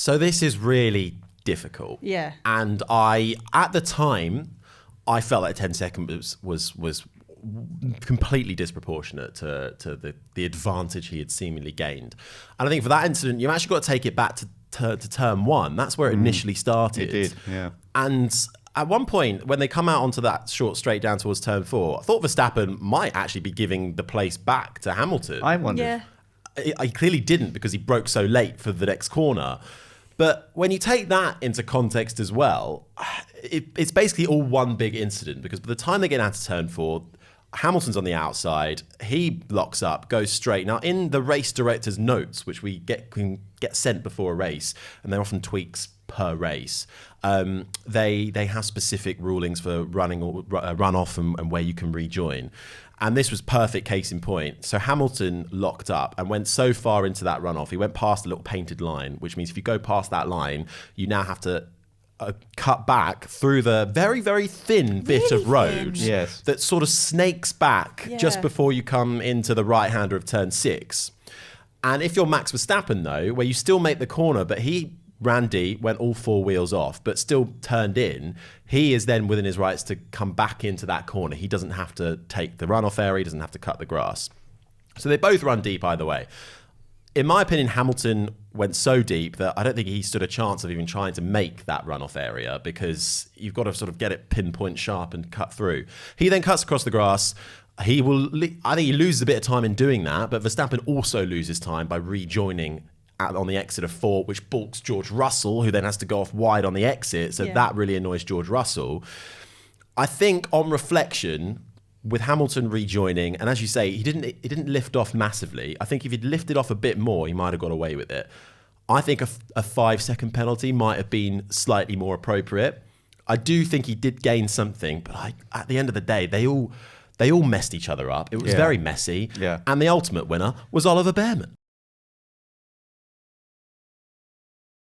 So this is really difficult. Yeah. And at the time, I felt like 10 seconds was completely disproportionate to the advantage he had seemingly gained. And I think for that incident, you've actually got to take it back to turn one. That's where it initially started. It did, yeah. And at one point, when they come out onto that short straight down towards turn 4, I thought Verstappen might actually be giving the place back to Hamilton. I wondered. Yeah. He clearly didn't because he broke so late for the next corner. But when you take that into context as well, it's basically all one big incident, because by the time they get out to turn 4, Hamilton's on the outside, he locks up, goes straight. Now, in the race director's notes, which can get sent before a race, and they're often tweaks per race, they have specific rulings for running or runoff and where you can rejoin. And this was perfect case in point. So Hamilton locked up and went so far into that runoff, he went past a little painted line, which means if you go past that line, you now have to cut back through the very, very thin bit of road that sort of snakes back just before you come into the right-hander of turn 6. And if you're Max Verstappen, though, where you still make the corner, but he ran deep, went all 4 wheels off, but still turned in, he is then within his rights to come back into that corner. He doesn't have to take the runoff area, he doesn't have to cut the grass. So they both run deep either way. In my opinion, Hamilton went so deep that I don't think he stood a chance of even trying to make that runoff area, because you've got to sort of get it pinpoint sharp and cut through. He then cuts across the grass. I think he loses a bit of time in doing that, but Verstappen also loses time by rejoining on the exit of 4, which balks George Russell, who then has to go off wide on the exit. So that really annoys George Russell. I think on reflection, with Hamilton rejoining, and as you say, he didn't lift off massively. I think if he'd lifted off a bit more, he might have got away with it. I think a 5-second penalty might have been slightly more appropriate. I do think he did gain something, but at the end of the day, they all messed each other up. It was very messy. Yeah. And the ultimate winner was Oliver Bearman.